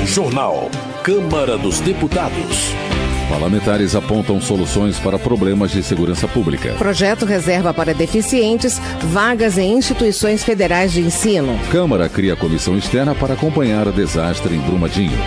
Jornal. Câmara dos Deputados. Parlamentares apontam soluções para problemas de segurança pública. Projeto reserva para deficientes vagas em instituições federais de ensino. Câmara cria comissão externa para acompanhar o desastre em Brumadinho.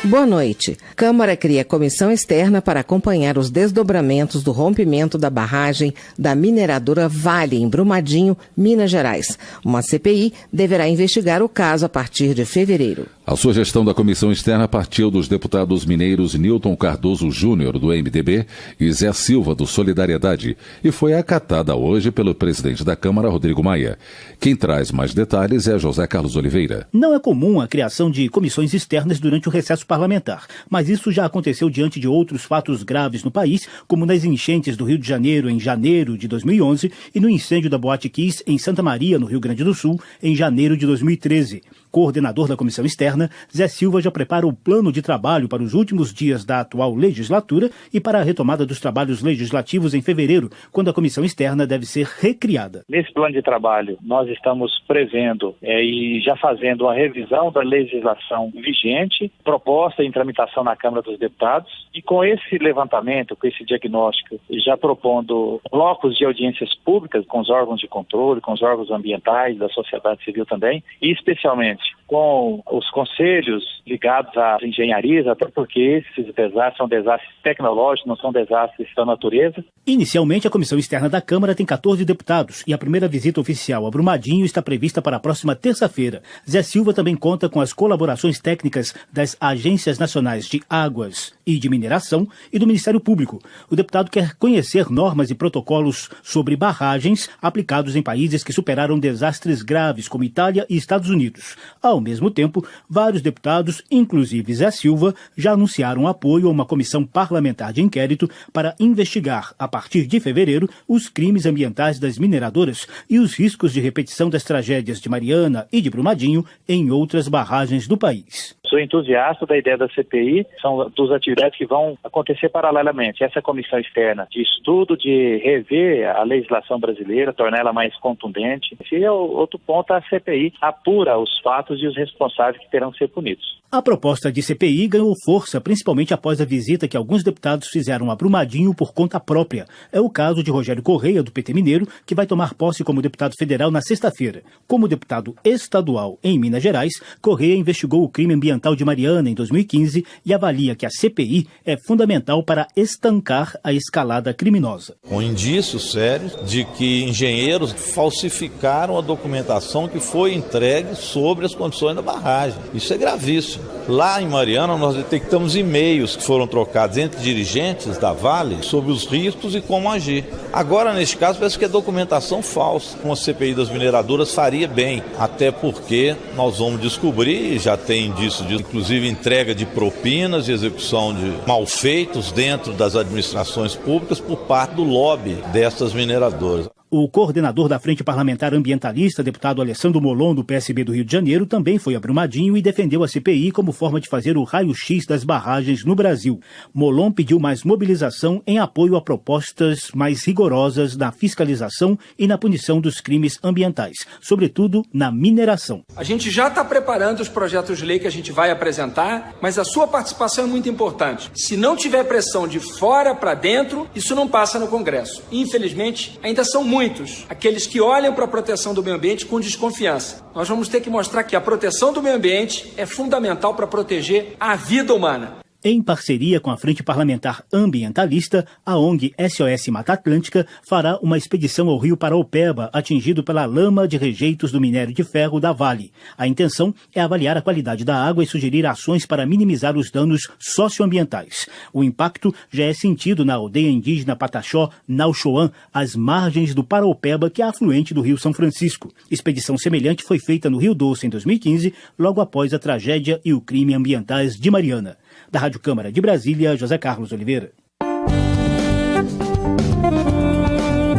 Boa noite. Câmara cria comissão externa para acompanhar os desdobramentos do rompimento da barragem da mineradora Vale, em Brumadinho, Minas Gerais. Uma CPI deverá investigar o caso a partir de fevereiro. A sugestão da comissão externa partiu dos deputados mineiros Nilton Cardoso Júnior, do MDB, e Zé Silva, do Solidariedade, e foi acatada hoje pelo presidente da Câmara, Rodrigo Maia. Quem traz mais detalhes é José Carlos Oliveira. Não é comum a criação de comissões externas durante o recesso parlamentar, mas isso já aconteceu diante de outros fatos graves no país, como nas enchentes do Rio de Janeiro em janeiro de 2011 e no incêndio da Boate Kiss em Santa Maria, no Rio Grande do Sul, em janeiro de 2013. Coordenador da comissão externa, Zé Silva já prepara o plano de trabalho para os últimos dias da atual legislatura e para a retomada dos trabalhos legislativos em fevereiro, quando a comissão externa deve ser recriada. Nesse plano de trabalho, nós estamos prevendo e já fazendo a revisão da legislação vigente, proposta em tramitação na Câmara dos Deputados, e com esse levantamento, com esse diagnóstico, já propondo blocos de audiências públicas com os órgãos de controle, com os órgãos ambientais, da sociedade civil também, e especialmente com os conselhos ligados às engenharias, até porque esses desastres são desastres tecnológicos, não são desastres da natureza. Inicialmente, a comissão externa da Câmara tem 14 deputados e a primeira visita oficial a Brumadinho está prevista para a próxima terça-feira. Zé Silva também conta com as colaborações técnicas das Agências Nacionais de Águas e de Mineração e do Ministério Público. O deputado quer conhecer normas e protocolos sobre barragens aplicados em países que superaram desastres graves, como Itália e Estados Unidos. Ao mesmo tempo, vários deputados, inclusive Zé Silva, já anunciaram apoio a uma comissão parlamentar de inquérito para investigar, a partir de fevereiro, os crimes ambientais das mineradoras e os riscos de repetição das tragédias de Mariana e de Brumadinho em outras barragens do país. Sou entusiasta da ideia da CPI, são duas atividades que vão acontecer paralelamente. Essa comissão externa de estudo, de rever a legislação brasileira, torná-la mais contundente. E outro ponto, a CPI apura os fatos e os responsáveis que terão que ser punidos. A proposta de CPI ganhou força, principalmente após a visita que alguns deputados fizeram a Brumadinho por conta própria. É o caso de Rogério Correia, do PT Mineiro, que vai tomar posse como deputado federal na sexta-feira. Como deputado estadual em Minas Gerais, Correia investigou o crime ambiental de Mariana em 2015 e avalia que a CPI é fundamental para estancar a escalada criminosa. Com indícios sérios de que engenheiros falsificaram a documentação que foi entregue sobre as condições da barragem. Isso é gravíssimo. Lá em Mariana, nós detectamos e-mails que foram trocados entre dirigentes da Vale sobre os riscos e como agir. Agora, neste caso, parece que é documentação falsa. Uma CPI das mineradoras faria bem, até porque nós vamos descobrir, já tem indício de, inclusive, entrega de propinas e execução de malfeitos dentro das administrações públicas por parte do lobby dessas mineradoras. O coordenador da Frente Parlamentar Ambientalista, deputado Alessandro Molon, do PSB do Rio de Janeiro, também foi a Brumadinho e defendeu a CPI como forma de fazer o raio-x das barragens no Brasil. Molon pediu mais mobilização em apoio a propostas mais rigorosas na fiscalização e na punição dos crimes ambientais, sobretudo na mineração. A gente já está preparando os projetos de lei que a gente vai apresentar, mas a sua participação é muito importante. Se não tiver pressão de fora para dentro, isso não passa no Congresso. Infelizmente, ainda são muitos aqueles que olham para a proteção do meio ambiente com desconfiança. Nós vamos ter que mostrar que a proteção do meio ambiente é fundamental para proteger a vida humana. Em parceria com a Frente Parlamentar Ambientalista, a ONG SOS Mata Atlântica fará uma expedição ao rio Paraopeba, atingido pela lama de rejeitos do minério de ferro da Vale. A intenção é avaliar a qualidade da água e sugerir ações para minimizar os danos socioambientais. O impacto já é sentido na aldeia indígena Pataxó, Nauchoan, às margens do Paraopeba, que é afluente do rio São Francisco. Expedição semelhante foi feita no Rio Doce em 2015, logo após a tragédia e o crime ambientais de Mariana. Da Rádio Câmara de Brasília, José Carlos Oliveira.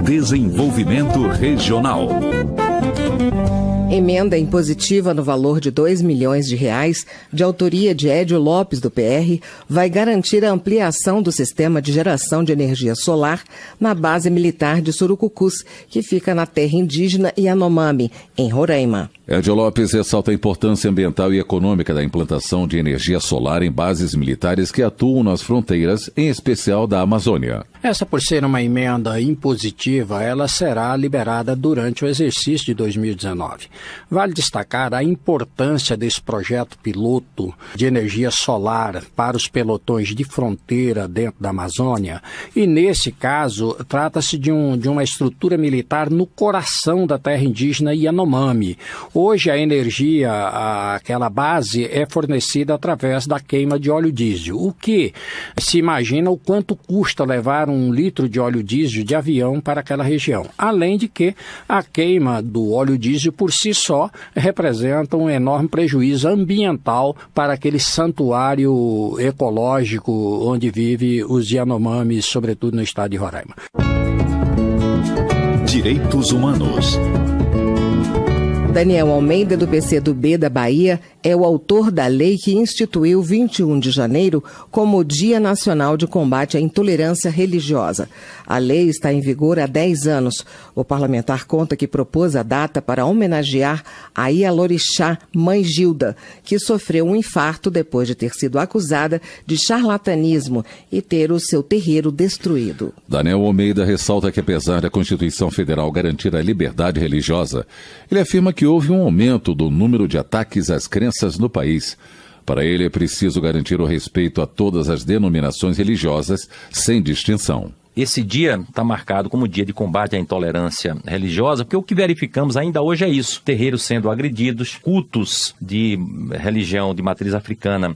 Desenvolvimento Regional. Emenda impositiva no valor de R$2 milhões, de autoria de Édio Lopes, do PR, vai garantir a ampliação do sistema de geração de energia solar na base militar de Surucucus, que fica na terra indígena Yanomami, em Roraima. Édio Lopes ressalta a importância ambiental e econômica da implantação de energia solar em bases militares que atuam nas fronteiras, em especial da Amazônia. Essa, por ser uma emenda impositiva, ela será liberada durante o exercício de 2019. Vale destacar a importância desse projeto piloto de energia solar para os pelotões de fronteira dentro da Amazônia. E, nesse caso, trata-se de uma estrutura militar no coração da terra indígena Yanomami. Hoje, a energia, aquela base, é fornecida através da queima de óleo diesel. O que se imagina o quanto custa levar 1 litro de óleo diesel de avião para aquela região. Além de que a queima do óleo diesel por si só representa um enorme prejuízo ambiental para aquele santuário ecológico onde vive os Yanomamis, sobretudo no estado de Roraima. Direitos Humanos. Daniel Almeida, do PCdoB da Bahia, é o autor da lei que instituiu 21 de janeiro como o Dia Nacional de Combate à Intolerância Religiosa. A lei está em vigor há 10 anos. O parlamentar conta que propôs a data para homenagear a Ialorixá Mãe Gilda, que sofreu um infarto depois de ter sido acusada de charlatanismo e ter o seu terreiro destruído. Daniel Almeida ressalta que, apesar da Constituição Federal garantir a liberdade religiosa, ele afirma que houve um aumento do número de ataques às crenças no país. Para ele, é preciso garantir o respeito a todas as denominações religiosas, sem distinção. Esse dia está marcado como dia de combate à intolerância religiosa, porque o que verificamos ainda hoje é isso. Terreiros sendo agredidos, cultos de religião de matriz africana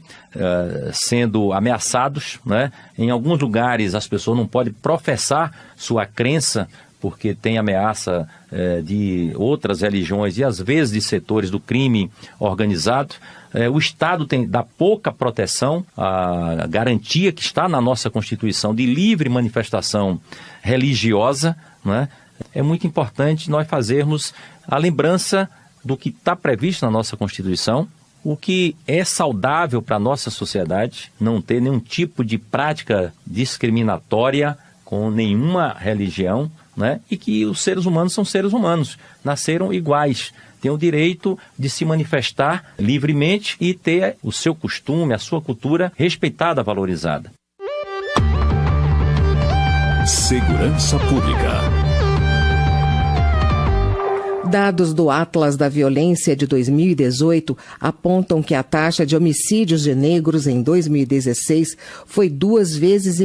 sendo ameaçados, né? Em alguns lugares as pessoas não podem professar sua crença porque tem ameaça de outras religiões e às vezes de setores do crime organizado. O Estado dá pouca proteção, a garantia que está na nossa Constituição de livre manifestação religiosa, né? É muito importante nós fazermos a lembrança do que está previsto na nossa Constituição, o que é saudável para a nossa sociedade, não ter nenhum tipo de prática discriminatória com nenhuma religião, né? E que os seres humanos são seres humanos, nasceram iguais, têm o direito de se manifestar livremente e ter o seu costume, a sua cultura respeitada, valorizada. Segurança Pública. Dados do Atlas da Violência de 2018 apontam que a taxa de homicídios de negros em 2016 foi 2,5 vezes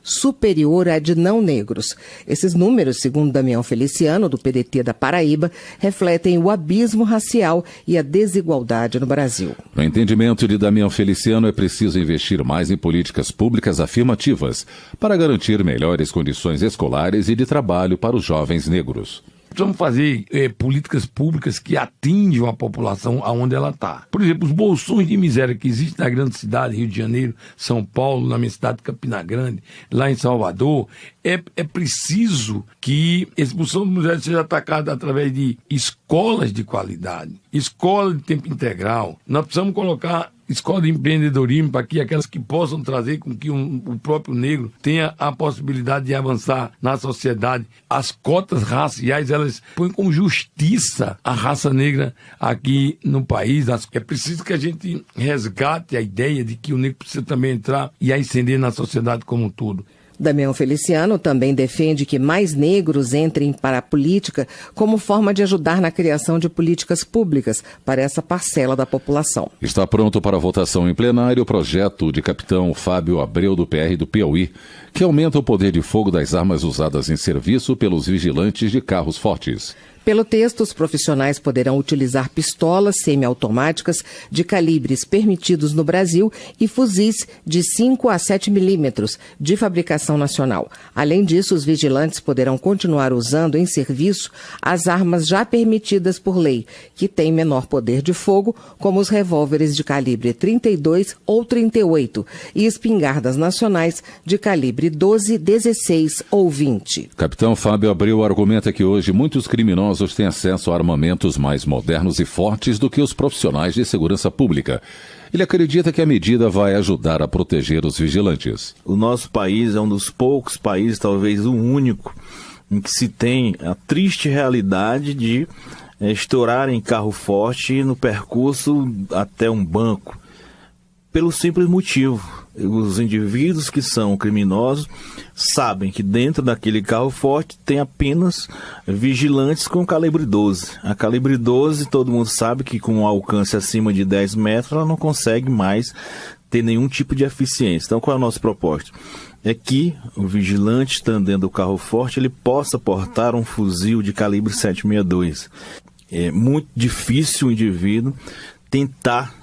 superior à de não negros. Esses números, segundo Damião Feliciano, do PDT da Paraíba, refletem o abismo racial e a desigualdade no Brasil. No entendimento de Damião Feliciano, é preciso investir mais em políticas públicas afirmativas para garantir melhores condições escolares e de trabalho para os jovens negros. Precisamos fazer políticas públicas que atinjam a população aonde ela está. Por exemplo, os bolsões de miséria que existem na grande cidade, Rio de Janeiro, São Paulo, na minha cidade de Campina Grande, lá em Salvador, é preciso que a expulsão de miséria seja atacada através de escolas de qualidade, escola de tempo integral. Nós precisamos colocar escola de empreendedorismo para que aquelas que possam trazer com que o próprio negro tenha a possibilidade de avançar na sociedade. As cotas raciais, elas põem como justiça a raça negra aqui no país. É preciso que a gente resgate a ideia de que o negro precisa também entrar e ascender na sociedade como um todo. Damião Feliciano também defende que mais negros entrem para a política como forma de ajudar na criação de políticas públicas para essa parcela da população. Está pronto para votação em plenário o projeto de capitão Fábio Abreu, do PR do Piauí, que aumenta o poder de fogo das armas usadas em serviço pelos vigilantes de carros fortes. Pelo texto, os profissionais poderão utilizar pistolas semiautomáticas de calibres permitidos no Brasil e fuzis de 5 a 7 milímetros de fabricação nacional. Além disso, os vigilantes poderão continuar usando em serviço as armas já permitidas por lei, que têm menor poder de fogo, como os revólveres de calibre 32 ou 38 e espingardas nacionais de calibre 12, 16 ou 20. Capitão Fábio Abreu argumenta que hoje muitos criminosos criminosos têm acesso a armamentos mais modernos e fortes do que os profissionais de segurança pública. Ele acredita que a medida vai ajudar a proteger os vigilantes. O nosso país é um dos poucos países, talvez o único, em que se tem a triste realidade de estourar em carro forte no percurso até um banco. Pelo simples motivo, os indivíduos que são criminosos sabem que dentro daquele carro forte tem apenas vigilantes com calibre 12. A calibre 12, todo mundo sabe que com um alcance acima de 10 metros, ela não consegue mais ter nenhum tipo de eficiência. Então, qual é o nosso propósito? É que o vigilante, estando dentro do carro forte, ele possa portar um fuzil de calibre 7.62. É muito difícil o indivíduo tentar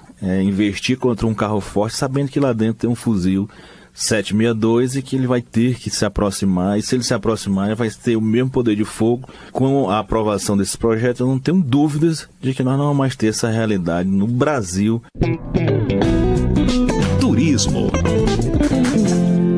investir contra um carro forte, sabendo que lá dentro tem um fuzil 7.62 e que ele vai ter que se aproximar, e se ele se aproximar, ele vai ter o mesmo poder de fogo. Com a aprovação desse projeto, eu não tenho dúvidas de que nós não vamos mais ter essa realidade no Brasil. Turismo.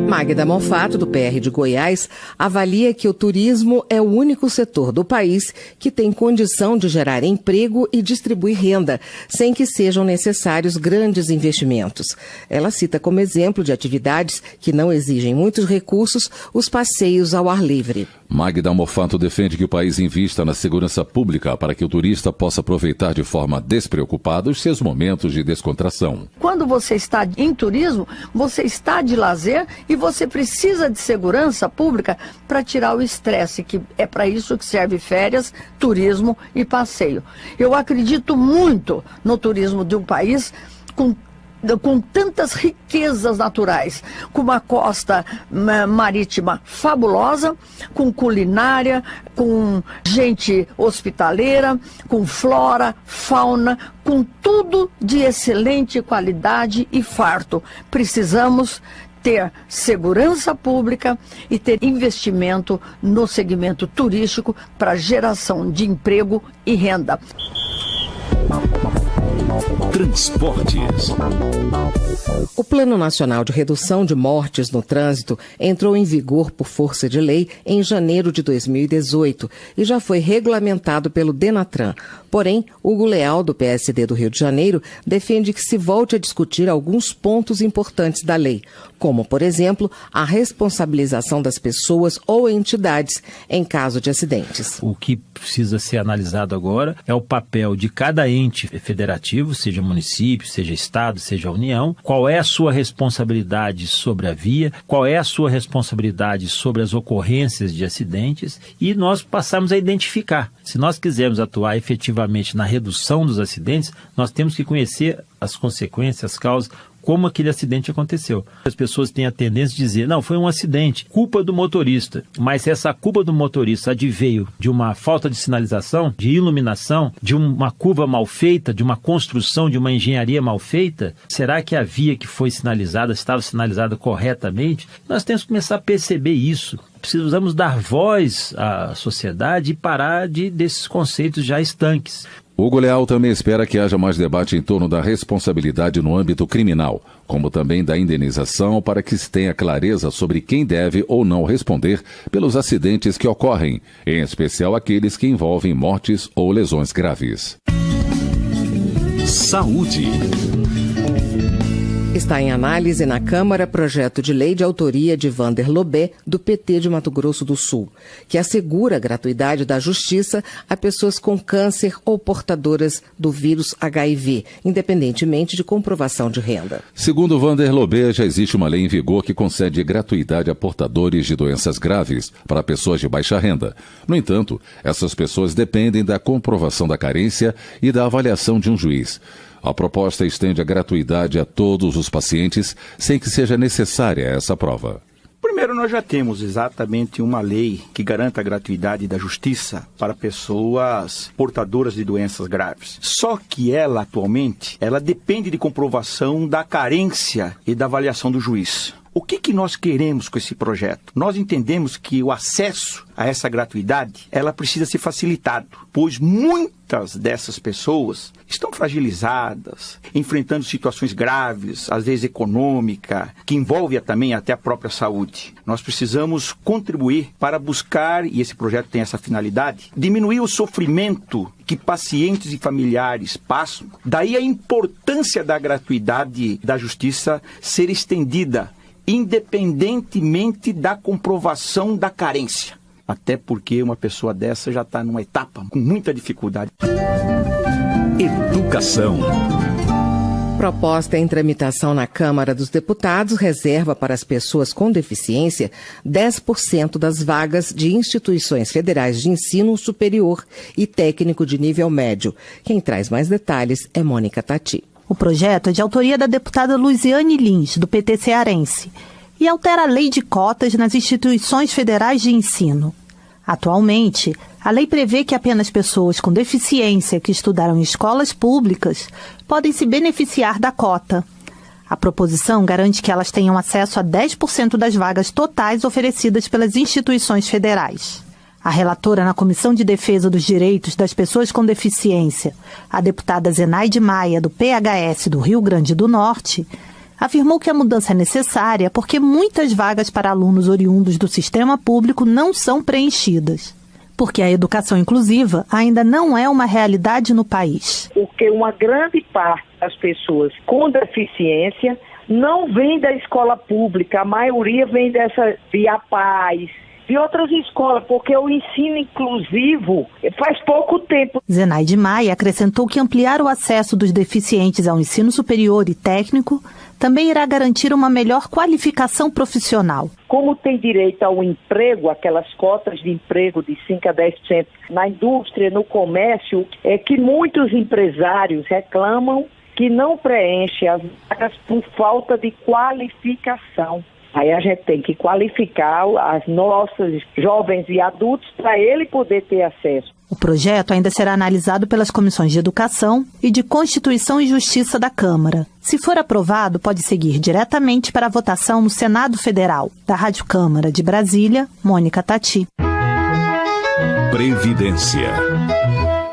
Magda Monfato, do PR de Goiás, avalia que o turismo é o único setor do país que tem condição de gerar emprego e distribuir renda, sem que sejam necessários grandes investimentos. Ela cita como exemplo de atividades que não exigem muitos recursos os passeios ao ar livre. Magda Monfato defende que o país invista na segurança pública para que o turista possa aproveitar de forma despreocupada os seus momentos de descontração. Quando você está em turismo, você está de lazer e você precisa de segurança pública para tirar o estresse, que é para isso que serve férias, turismo e passeio. Eu acredito muito no turismo de um país com tantas riquezas naturais, com uma costa marítima fabulosa, com culinária, com gente hospitaleira, com flora, fauna, com tudo de excelente qualidade e farto. Precisamos ter segurança pública e ter investimento no segmento turístico para geração de emprego e renda. Transportes. O Plano Nacional de Redução de Mortes no Trânsito entrou em vigor por força de lei em janeiro de 2018 e já foi regulamentado pelo Denatran. Porém, Hugo Leal, do PSD do Rio de Janeiro, defende que se volte a discutir alguns pontos importantes da lei, como, por exemplo, a responsabilização das pessoas ou entidades em caso de acidentes. O que precisa ser analisado agora é o papel de cada ente federativo, seja município, seja estado, seja União, qual é a sua responsabilidade sobre a via, qual é a sua responsabilidade sobre as ocorrências de acidentes, e nós passamos a identificar. Se nós quisermos atuar efetivamente na redução dos acidentes, nós temos que conhecer as consequências, as causas, como aquele acidente aconteceu. As pessoas têm a tendência de dizer, não, foi um acidente, culpa do motorista. Mas essa culpa do motorista adveio de uma falta de sinalização, de iluminação, de uma curva mal feita, de uma construção, de uma engenharia mal feita? Será que a via que foi sinalizada estava sinalizada corretamente? Nós temos que começar a perceber isso. Precisamos dar voz à sociedade e parar desses conceitos já estanques. Hugo Leal também espera que haja mais debate em torno da responsabilidade no âmbito criminal, como também da indenização, para que se tenha clareza sobre quem deve ou não responder pelos acidentes que ocorrem, em especial aqueles que envolvem mortes ou lesões graves. Saúde. Está em análise na Câmara projeto de lei de autoria de Vander Lobé, do PT de Mato Grosso do Sul, que assegura a gratuidade da justiça a pessoas com câncer ou portadoras do vírus HIV, independentemente de comprovação de renda. Segundo Vander Lobé, já existe uma lei em vigor que concede gratuidade a portadores de doenças graves para pessoas de baixa renda. No entanto, essas pessoas dependem da comprovação da carência e da avaliação de um juiz. A proposta estende a gratuidade a todos os pacientes, sem que seja necessária essa prova. Primeiro, nós já temos exatamente uma lei que garanta a gratuidade da justiça para pessoas portadoras de doenças graves. Só que ela, atualmente, ela depende de comprovação da carência e da avaliação do juiz. O que nós queremos com esse projeto? Nós entendemos que o acesso a essa gratuidade, ela precisa ser facilitado, pois muitas dessas pessoas estão fragilizadas, enfrentando situações graves, às vezes econômica, que envolve também até a própria saúde. Nós precisamos contribuir para buscar, e esse projeto tem essa finalidade, diminuir o sofrimento que pacientes e familiares passam. Daí a importância da gratuidade da justiça ser estendida, independentemente da comprovação da carência. Até porque uma pessoa dessa já está numa etapa com muita dificuldade. Educação. Proposta em tramitação na Câmara dos Deputados reserva para as pessoas com deficiência 10% das vagas de instituições federais de ensino superior e técnico de nível médio. Quem traz mais detalhes é Mônica Tati. O projeto é de autoria da deputada Luziane Lins, do PT cearense, e altera a lei de cotas nas instituições federais de ensino. Atualmente, a lei prevê que apenas pessoas com deficiência que estudaram em escolas públicas podem se beneficiar da cota. A proposição garante que elas tenham acesso a 10% das vagas totais oferecidas pelas instituições federais. A relatora na Comissão de Defesa dos Direitos das Pessoas com Deficiência, a deputada Zenaide Maia, do PHS do Rio Grande do Norte, afirmou que a mudança é necessária porque muitas vagas para alunos oriundos do sistema público não são preenchidas. Porque a educação inclusiva ainda não é uma realidade no país. Porque uma grande parte das pessoas com deficiência não vem da escola pública, a maioria vem de APAES, de outras escolas, porque o ensino inclusivo faz pouco tempo. Zenaide Maia acrescentou que ampliar o acesso dos deficientes ao ensino superior e técnico também irá garantir uma melhor qualificação profissional. Como tem direito ao emprego, aquelas cotas de emprego de 5% a 10% na indústria, no comércio, é que muitos empresários reclamam que não preenchem as vagas por falta de qualificação. Aí a gente tem que qualificar as nossas jovens e adultos para ele poder ter acesso. O projeto ainda será analisado pelas comissões de Educação e de Constituição e Justiça da Câmara. Se for aprovado, pode seguir diretamente para a votação no Senado Federal. Da Rádio Câmara de Brasília, Mônica Tati. Previdência.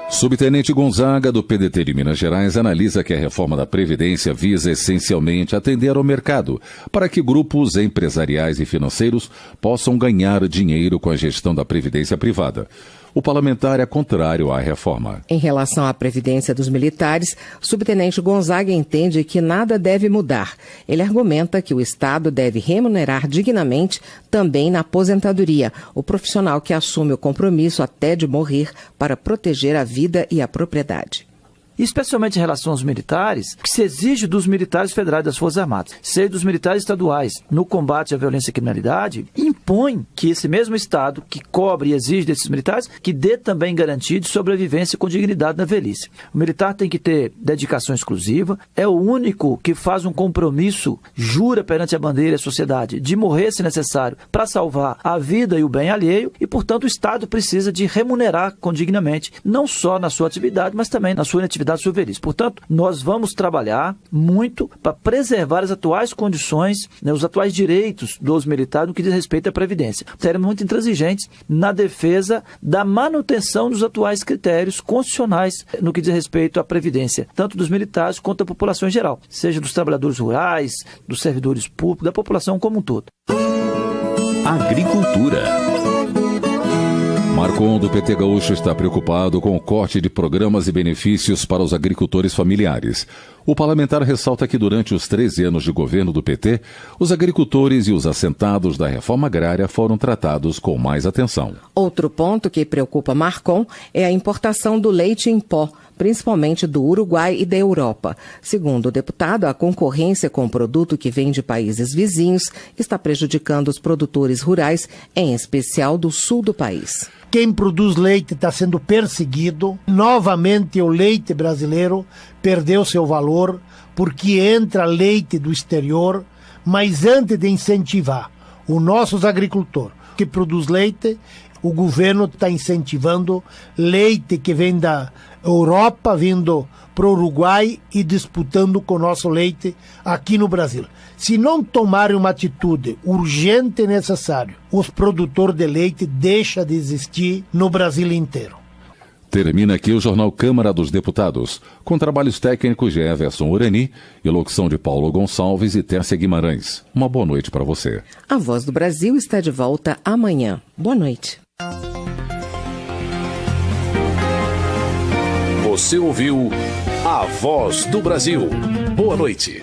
Subtenente Gonzaga, do PDT de Minas Gerais, analisa que a reforma da Previdência visa essencialmente atender ao mercado, para que grupos empresariais e financeiros possam ganhar dinheiro com a gestão da Previdência privada. O parlamentar é contrário à reforma. Em relação à previdência dos militares, o subtenente Gonzaga entende que nada deve mudar. Ele argumenta que o Estado deve remunerar dignamente também na aposentadoria o profissional que assume o compromisso até de morrer para proteger a vida e a propriedade. Especialmente em relação aos militares, que se exige dos militares federais das Forças Armadas, seja dos militares estaduais no combate à violência e criminalidade, impõe que esse mesmo Estado que cobre e exige desses militares, que dê também garantia de sobrevivência com dignidade na velhice. O militar tem que ter dedicação exclusiva, é o único que faz um compromisso, jura perante a bandeira e a sociedade, de morrer se necessário para salvar a vida e o bem alheio, e portanto o Estado precisa de remunerar dignamente, não só na sua atividade, mas também na sua inatividade. Portanto, nós vamos trabalhar muito para preservar as atuais condições, os atuais direitos dos militares no que diz respeito à Previdência. Seremos muito intransigentes na defesa da manutenção dos atuais critérios constitucionais no que diz respeito à Previdência, tanto dos militares quanto da população em geral, seja dos trabalhadores rurais, dos servidores públicos, da população como um todo. Agricultura. Marcon, do PT Gaúcho, está preocupado com o corte de programas e benefícios para os agricultores familiares. O parlamentar ressalta que durante os 13 anos de governo do PT, os agricultores e os assentados da reforma agrária foram tratados com mais atenção. Outro ponto que preocupa Marcon é a importação do leite em pó, principalmente do Uruguai e da Europa. Segundo o deputado, a concorrência com o produto que vem de países vizinhos está prejudicando os produtores rurais, em especial do sul do país. Quem produz leite está sendo perseguido. Novamente o leite brasileiro perdeu seu valor porque entra leite do exterior, mas antes de incentivar os nossos agricultores que produz leite, o governo está incentivando leite que vem da Europa, vindo para o Uruguai e disputando com o nosso leite aqui no Brasil. Se não tomarem uma atitude urgente e necessária, os produtores de leite deixam de existir no Brasil inteiro. Termina aqui o Jornal Câmara dos Deputados, com trabalhos técnicos de Everson Urani e locução de Paulo Gonçalves e Tércia Guimarães. Uma boa noite para você. A Voz do Brasil está de volta amanhã. Boa noite. Você ouviu A Voz do Brasil. Boa noite.